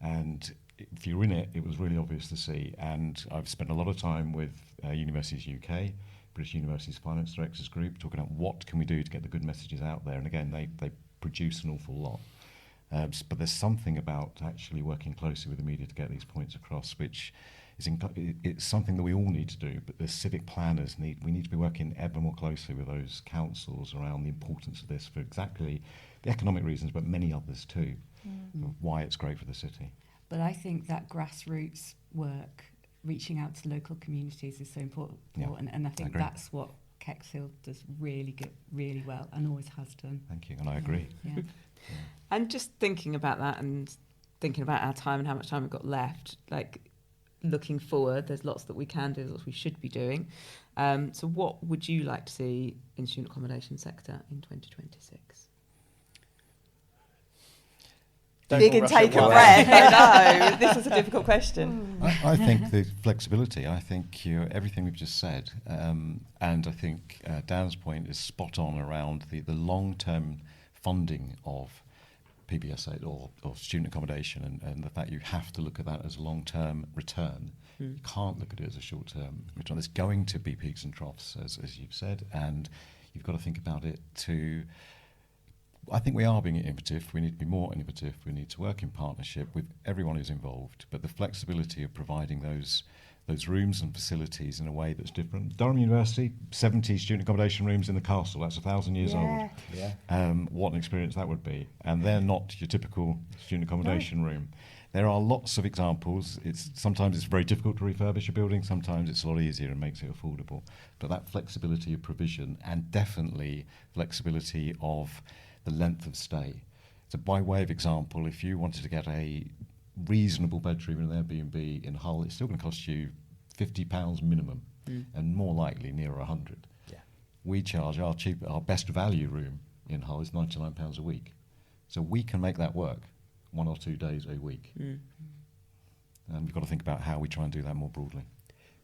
And if you're in it, it was really obvious to see. And I've spent a lot of time with Universities UK, British Universities Finance Directors Group, talking about what can we do to get the good messages out there. And again, they produce an awful lot. But there's something about actually working closely with the media to get these points across, which is it's something that we all need to do. But the civic planners we need to be working ever more closely with those councils around the importance of this for exactly the economic reasons, but many others too, of why it's great for the city. But I think that grassroots work, reaching out to local communities, is so important. And I think that's what Kexgill does really well and always has done. Thank you, and I agree. Yeah. And just thinking about that and thinking about our time and how much time we've got left, like looking forward, there's lots that we can do, lots we should be doing. So what would you like to see in the student accommodation sector in 2026? Big and take a breath. I know, this is a difficult question. I think the flexibility, I think everything we've just said, and I think Dan's point is spot on around the long-term funding of PBSA or student accommodation, and the fact you have to look at that as a long-term return. You can't look at it as a short-term return. There's going to be peaks and troughs, as you've said, and you've got to think about it I think we are being innovative. We need to be more innovative. We need to work in partnership with everyone who's involved. But the flexibility of providing those rooms and facilities in a way that's different. Durham University, 70 student accommodation rooms in the castle. That's 1,000 years old. Yeah. What an experience that would be. And they're not your typical student accommodation room. There are lots of examples. Sometimes it's very difficult to refurbish a building. Sometimes it's a lot easier and makes it affordable. But that flexibility of provision, and definitely flexibility of the length of stay. So by way of example, if you wanted to get a reasonable bedroom in an Airbnb in Hull, it's still going to cost you £50 minimum, and more likely nearer 100. Yeah. We charge our best value room in Hull is £99 a week. So we can make that work 1 or 2 days a week. And we've got to think about how we try and do that more broadly.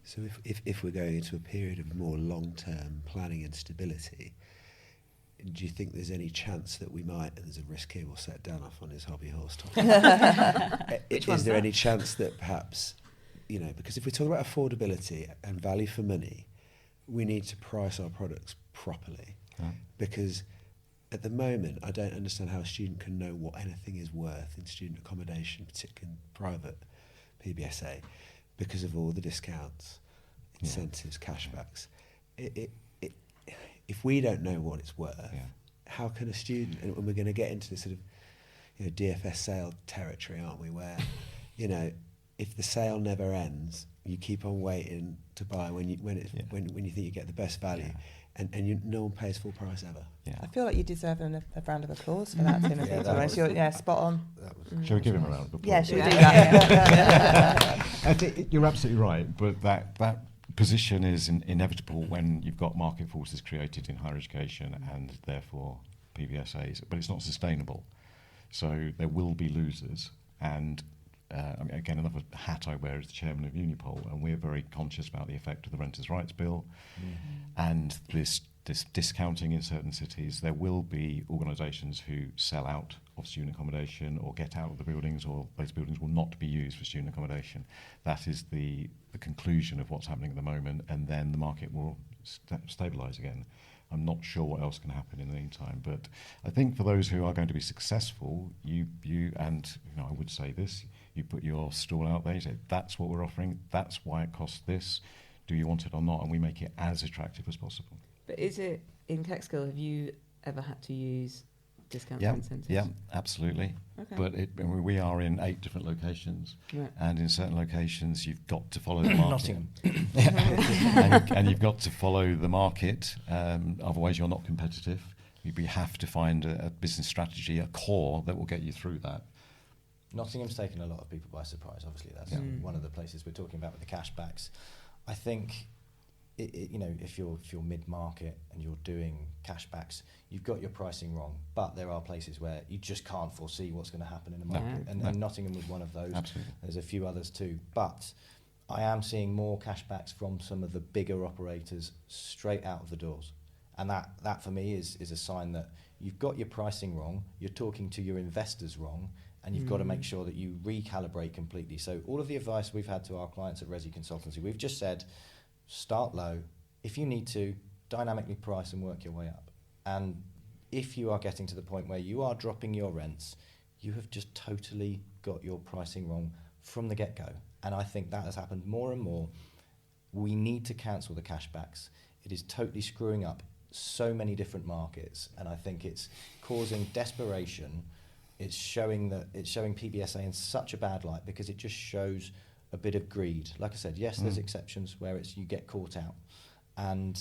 So if we're going into a period of more long-term planning and stability, do you think there's any chance that we might, and there's a risk here, we'll set Dan off on his hobby horse topic. Is there any chance that perhaps, because if we're talking about affordability and value for money, we need to price our products properly. Because at the moment, I don't understand how a student can know what anything is worth in student accommodation, particularly in private PBSA, because of all the discounts, incentives, cashbacks. If we don't know what it's worth, how can a student, and we're going to get into this sort of DFS sale territory, aren't we, where, if the sale never ends you keep on waiting to buy when you think you get the best value, and no one pays full price ever. Yeah. I feel like you deserve a round of applause for that, Timothy. Spot on. Shall we give him a round of applause? Yeah, should we do that? I think you're absolutely right, but that position is inevitable when you've got market forces created in higher education and therefore PBSAs, but it's not sustainable. So there will be losers, and again, another hat I wear as the chairman of Unipol, and we're very conscious about the effect of the Renters' Rights Bill and this discounting in certain cities. There will be organisations who sell out of student accommodation or get out of the buildings, or those buildings will not be used for student accommodation. That is the conclusion of what's happening at the moment, and then the market will stabilise again. I'm not sure what else can happen in the meantime, but I think for those who are going to be successful, you and I would say this: you put your stall out there, you say that's what we're offering, that's why it costs this. Do you want it or not? And we make it as attractive as possible. But is it in Kexgill? Have you ever had to use discounts or incentives? Yeah, absolutely. Okay. But we are in 8 different locations, Right. and in certain locations you've got to follow the market. Nottingham. and you've got to follow the market, otherwise you're not competitive. We have to find a business strategy, a core that will get you through that. Nottingham's taken a lot of people by surprise. Obviously, that's one of the places we're talking about with the cashbacks. I think, if you're mid-market and you're doing cashbacks, you've got your pricing wrong. But there are places where you just can't foresee what's going to happen in the market, and Nottingham was one of those. Absolutely. There's a few others too. But I am seeing more cashbacks from some of the bigger operators straight out of the doors, and that for me is a sign that you've got your pricing wrong. You're talking to your investors wrong. And you've got to make sure that you recalibrate completely. So all of the advice we've had to our clients at Resi Consultancy, we've just said, start low. If you need to, dynamically price and work your way up. And if you are getting to the point where you are dropping your rents, you have just totally got your pricing wrong from the get-go. And I think that has happened more and more. We need to cancel the cashbacks. It is totally screwing up so many different markets. And I think it's causing desperation. It's showing PBSA in such a bad light because it just shows a bit of greed. Like I said, yes, there's exceptions where you get caught out, and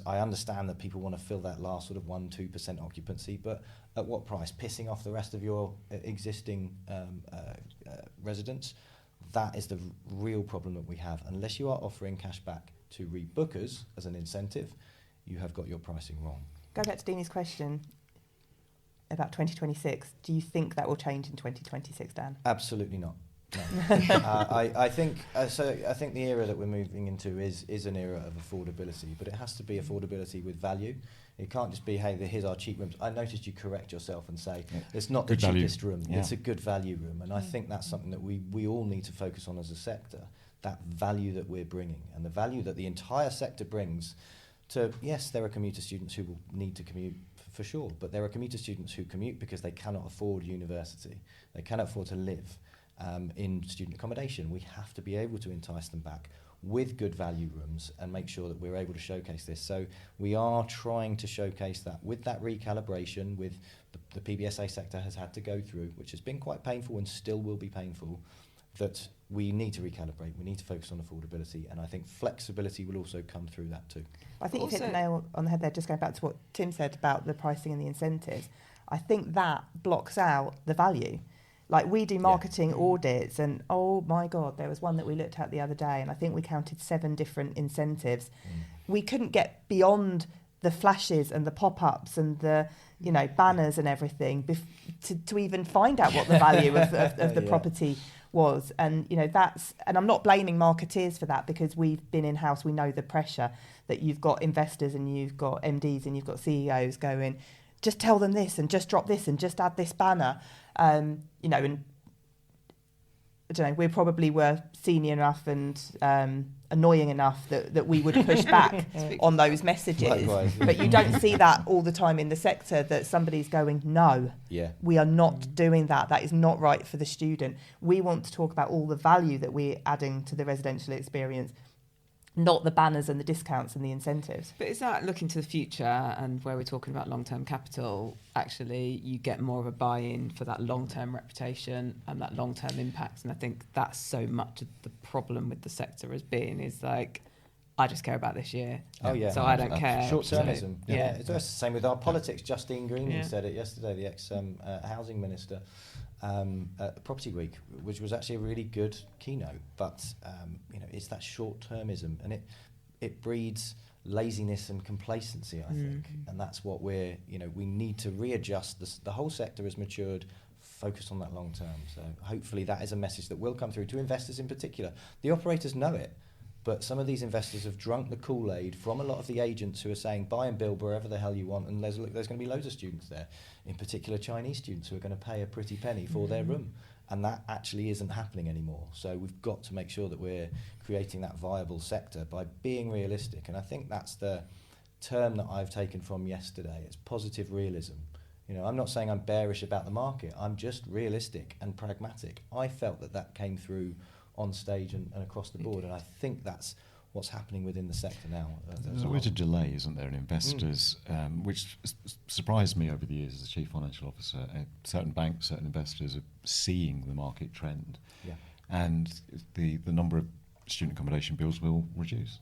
I understand that people want to fill that last sort of 1-2% occupancy, but at what price? Pissing off the rest of your existing residents? That is the real problem that we have. Unless you are offering cashback to rebookers as an incentive, you have got your pricing wrong. Go back to Deanie's question about 2026. Do you think that will change in 2026, Dan? Absolutely not. No. I think the era that we're moving into is an era of affordability, but it has to be affordability with value. It can't just be, hey, here's our cheap rooms. I noticed you correct yourself and say it's not Good the value. cheapest room. Yeah. It's a good value room, and I think that's something that we all need to focus on as a sector. That value that we're bringing, and the value that the entire sector brings. Yes, there are commuter students who will need to commute for sure, but there are commuter students who commute because they cannot afford university. They cannot afford to live in student accommodation. We have to be able to entice them back with good value rooms and make sure that we're able to showcase this. So we are trying to showcase that with that recalibration with the PBSA sector has had to go through, which has been quite painful and still will be painful, that we need to recalibrate. We need to focus on affordability, and I think flexibility will also come through that too. I think you've hit the nail on the head there, just going back to what Tim said about the pricing and the incentives. I think that blocks out the value. Like, we do marketing audits, and oh my God, there was one that we looked at the other day, and I think we counted 7 different incentives. We couldn't get beyond the flashes and the pop-ups and the banners and everything to even find out what the value of the property was. And and I'm not blaming marketeers for that, because we've been in-house. We know the pressure that you've got investors and you've got MDs and you've got CEOs going, just tell them this and just drop this and just add this banner. And I don't know, we probably were senior enough and annoying enough that we would push back on those messages. Likewise. But you don't see that all the time in the sector, that somebody's going, no, we are not doing that. That is not right for the student. We want to talk about all the value that we're adding to the residential experience. not the banners and the discounts and the incentives. But is that looking to the future, and where we're talking about long-term capital, actually you get more of a buy-in for that long-term reputation and that long-term impact? And I think that's so much of the problem with the sector as being is like, I just care about this year. Oh yeah. So I don't care. Short-termism. So, Yeah. It's the same with our politics. Justine Green said it yesterday, the ex-housing minister, at Property Week, which was actually a really good keynote. But it's that short-termism, and it breeds laziness and complacency, I think, and that's what we need to readjust. The whole sector has matured. Focus on that long term. So hopefully that is a message that will come through to investors in particular. The operators know it. But some of these investors have drunk the Kool-Aid from a lot of the agents who are saying, buy and build wherever the hell you want, and there's going to be loads of students there, in particular Chinese students who are going to pay a pretty penny for their room. And that actually isn't happening anymore. So we've got to make sure that we're creating that viable sector by being realistic. And I think that's the term that I've taken from yesterday. It's positive realism. I'm not saying I'm bearish about the market. I'm just realistic and pragmatic. I felt that came through on stage and across the board, and I think that's what's happening within the sector now. There's always a delay, isn't there, in investors, which surprised me over the years as a chief financial officer. Certain banks, certain investors are seeing the market trend, and the number of student accommodation bills will reduce,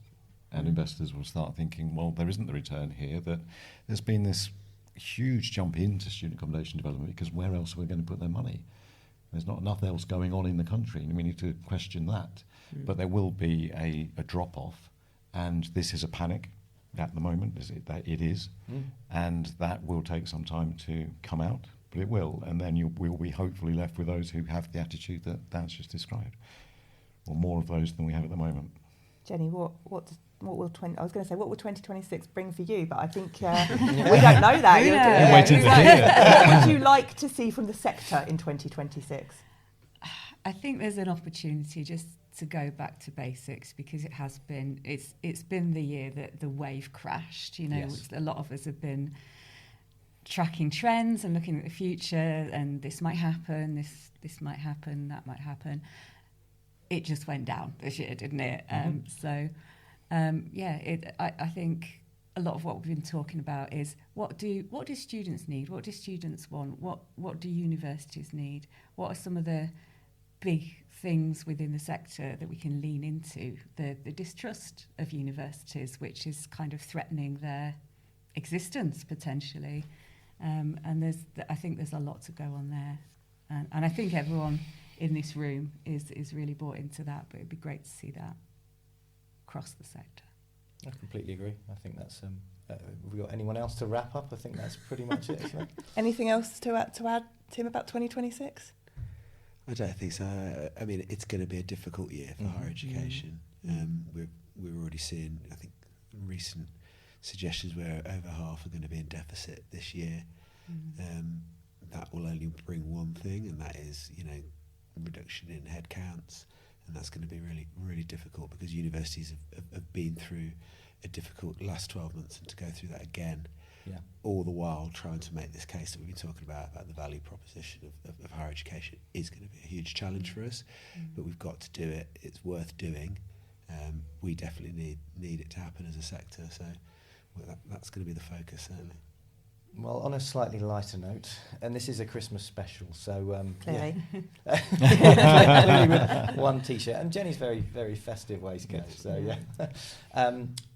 and investors will start thinking, well, there isn't the return here, that there's been this huge jump into student accommodation development, because where else are we going to put their money? There's not enough else going on in the country, and we need to question that. But there will be a drop-off, and this is a panic at the moment. It is, and that will take some time to come out, but it will, and then we'll be hopefully left with those who have the attitude that Dan's just described, or more of those than we have at the moment. Jenny, what will 2026 bring for you? But I think we don't know that. We're waiting to hear. What would you like to see from the sector in 2026? I think there's an opportunity just to go back to basics, because it's been the year that the wave crashed. Which a lot of us have been tracking trends and looking at the future, and this might happen, this might happen, that might happen. It just went down this year, didn't it? I think a lot of what we've been talking about is what do students need? What do students want? What do universities need? What are some of the big things within the sector that we can lean into? The distrust of universities, which is kind of threatening their existence potentially. And I think there's a lot to go on there. And I think everyone in this room is really bought into that, but it'd be great to see that across the sector. I completely agree. I think that's have we got anyone else to wrap up? I think that's pretty much it, isn't it? Anything else to add, Tim, about 2026? I don't think so. I mean, it's going to be a difficult year for higher education. We're already seeing, I think, recent suggestions where over half are going to be in deficit this year. That will only bring one thing, and that is, reduction in headcounts, and that's going to be really, really difficult, because universities have been through a difficult last 12 months, and to go through that again, all the while trying to make this case that we've been talking about the value proposition of higher education, is going to be a huge challenge for us. But we've got to do it. It's worth doing. We definitely need it to happen as a sector, so that's going to be the focus, certainly. Well, on a slightly lighter note, and this is a Christmas special, so Clearly. Clearly with one T-shirt, and Jenny's very, very festive waistcoat. So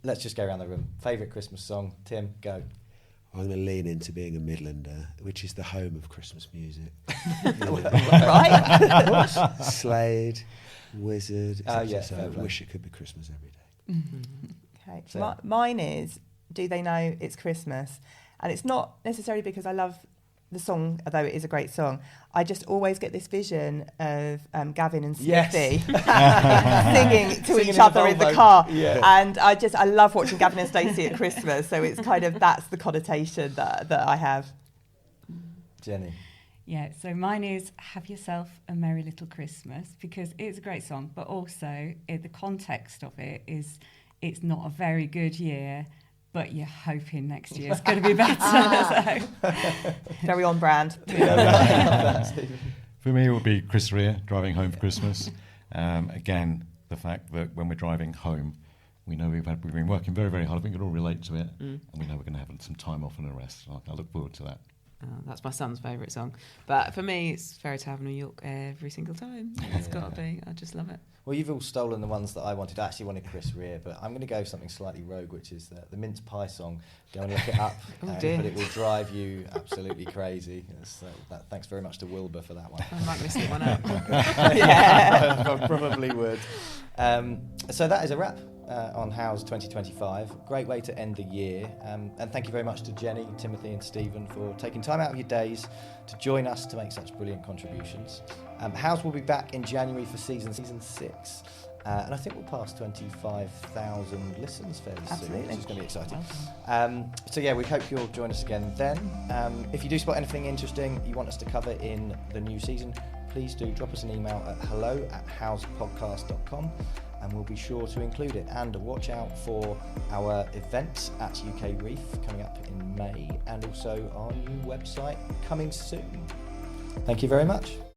let's just go around the room. Favourite Christmas song, Tim? Go. I'm going to lean into being a Midlander, which is the home of Christmas music. Right? Slade, Wizard. So I fair wish it could be Christmas every day. Okay. So- Mine is Do They Know It's Christmas? And it's not necessarily because I love the song, although it is a great song. I just always get this vision of Gavin and Smithy singing to each other in the car. Yeah. And I love watching Gavin and Stacey at Christmas. So it's kind of, that's the connotation that I have. Jenny. Yeah, so mine is Have Yourself a Merry Little Christmas, because it's a great song, but also the context of it is it's not a very good year, but you're hoping next year's going to be better. Very on brand. For me, it would be Chris Rea, Driving Home for Christmas. Again, the fact that when we're driving home, We know we've been working very, very hard. We can all relate to it, and we know we're going to have some time off and a rest. I look forward to that. That's my son's favourite song. But for me, it's Fairy Tale of New York every single time. It's got to be. I just love it. Well, you've all stolen the ones that I wanted. I actually wanted Chris Rea, but I'm going to go something slightly rogue, which is the mince pie song. Go and look it up, Oh dear. but it will drive you absolutely crazy. So thanks very much to Wilbur for that one. I might miss that one out. Yeah, I probably would. So that is a wrap on House 2025. Great way to end the year. And thank you very much to Jenny, Timothy and Stephen for taking time out of your days to join us to make such brilliant contributions. House will be back in January for season 6. And I think we'll pass 25,000 listens fairly soon, which is going to be exciting. So yeah, we hope you'll join us again then. If you do spot anything interesting you want us to cover in the new season, please do drop us an email at hello@housepodcast.com and we'll be sure to include it. And watch out for our events at UK Reef coming up in May, and also our new website coming soon. Thank you very much.